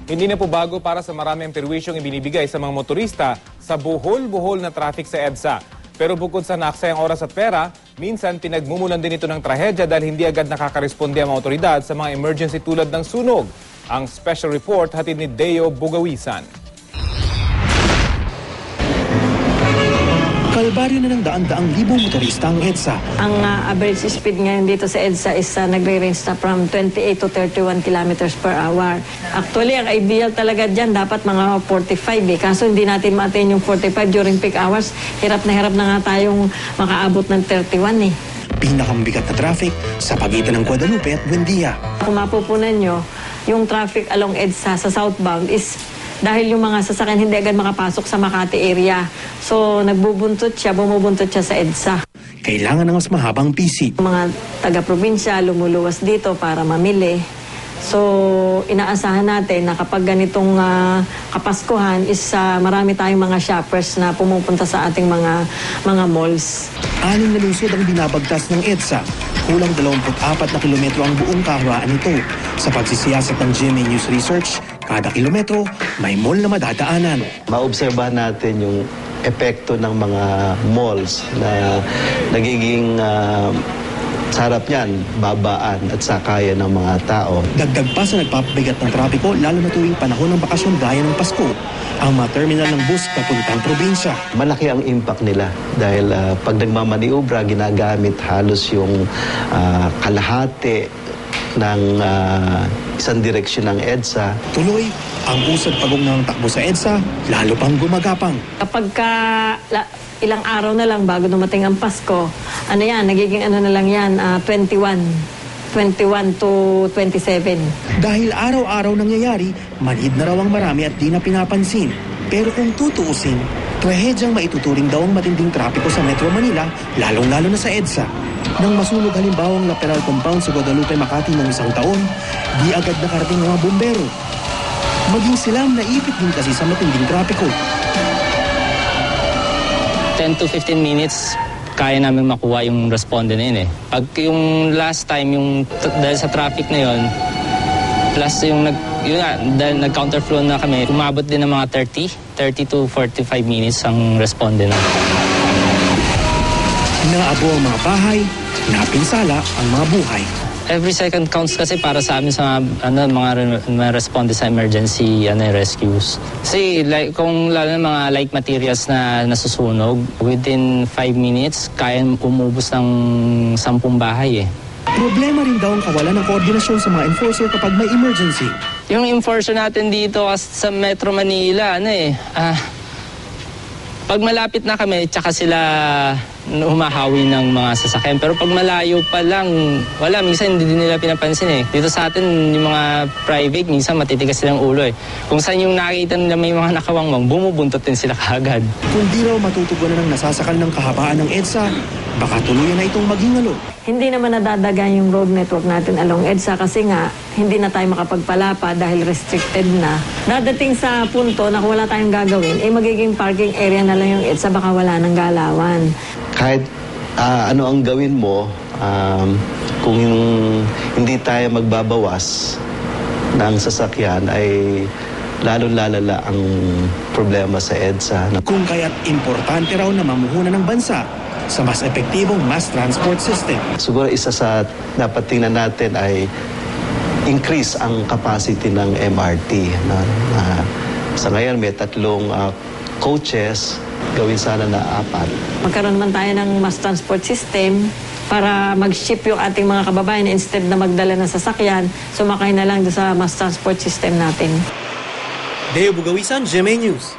Hindi na po bago para sa marami ang perwisyong ibinibigay sa mga motorista sa buhol-buhol na traffic sa EDSA. Pero bukod sa naksayang oras at pera, minsan pinagmumulan din ito ng trahedya dahil hindi agad nakakaresponde ang mga otoridad sa mga emergency tulad ng sunog. Ang special report hatid ni Deo Bugawisan. Kalbaryo na ng daan-daang libong motorista ang EDSA. Ang average speed ngayon dito sa EDSA is nagre-range na from 28 to 31 kilometers per hour. Actually, ang ideal talaga dyan dapat mga 45 Kaso hindi natin ma-attain yung 45 during peak hours. Hirap na nga tayong makaabot ng 31 Pinakamabigat na traffic sa pagitan ng Guadalupe at Buendia. Kung mapupunan nyo, yung traffic along EDSA sa southbound is dahil yung mga sasakyan hindi agad makapasok sa Makati area. So, bumubuntot siya sa EDSA. Kailangan ng mas mahabang PC. Mga taga-probinsya lumuluwas dito para mamili. So, inaasahan natin na kapag ganitong Kapaskuhan is marami tayong mga shoppers na pumupunta sa ating mga malls. 6 na lungsod ang binabagtas ng EDSA. Kulang 24 na kilometro ang buong kahawaan nito. Sa pagsisiyasat ng GMA News Research, kada kilometro may mall na madadaanan. Maobserbahan natin yung epekto ng mga malls na nagiging sarap niyan, babaan at sakayan ng mga tao. Dagdag pa sa nagpapabigat ng trapiko lalo na tuwing panahon ng bakasyon gaya ng Pasko, ang mga terminal ng bus papuntang probinsya. Malaki ang impact nila dahil pag nagmamaniobra, ginagamit halos yung kalahati ng isang direksyon ng EDSA. Tuloy, ang usad pagong ng takbo sa EDSA, lalo pang gumagapang. Kapag ilang araw na lang bago dumating ang Pasko, nagiging na lang yan, 21 to 27. Dahil araw-araw nangyayari, manhid na raw ang marami at di na pinapansin. Pero kung tutuusin, trahedyang maituturing daw ang matinding trapiko sa Metro Manila, lalong-lalo na sa EDSA. Nang masunog halimbawa ang lateral compound sa Guadalupe, Makati noong isang taon, di agad nakarating ang mga bumbero. Maging sila naipit din kasi sa matinding trapiko. 10 to 15 minutes, kaya namin makuha yung responde na yun eh. Pag yung last time, dahil sa traffic na yun, plus dahil nag-counterflow na kami, umabot din ng mga 30 to 45 minutes ang responde na. Naabo ang mga bahay, napinsala ang mga buhay. Every second counts kasi para sa amin sa mga responde sa emergency rescues. Kasi kung lalo na mga light materials na nasusunog, within 5 minutes, kaya umubos ng 10 bahay eh. Problema rin daw ang kawalan ng koordinasyon sa mga enforcer kapag may emergency. Yung enforcer natin dito sa Metro Manila, pag malapit na kami, tsaka sila humahawi ng mga sasakyan. Pero pag malayo pa lang, wala, minsan hindi din nila pinapansin eh. Dito sa atin, yung mga private, minsan matitigas silang ulo eh. Kung saan yung nakikita nila may mga nakawangwang, bumubuntot din sila kaagad. Kung di raw matutugunan ng nasasakal ng kahabaan ng EDSA, baka tuluyan na itong maghingalo. Hindi naman nadadaga yung road network natin along EDSA kasi nga hindi na tayo makapagpalapa dahil restricted na. Dadating sa punto na kung wala tayong gagawin, magiging parking area na lang yung EDSA, baka wala ng galawan. Kahit ano ang gawin mo, kung hindi tayo magbabawas ng sasakyan ay lalong-lalala ang problema sa EDSA. Kung kaya't importante raw na mamuhunan ng bansa sa mas epektibong mass transport system. Siguro isa sa dapat tingnan natin ay increase ang capacity ng MRT. Sa ngayon may 3 coaches, gawin sana na 4. Magkaroon naman tayo ng mass transport system para mag-ship yung ating mga kababayan instead na magdala ng sasakyan, sumakay na lang sa mass transport system natin. Deo Bugawisan, GMA News.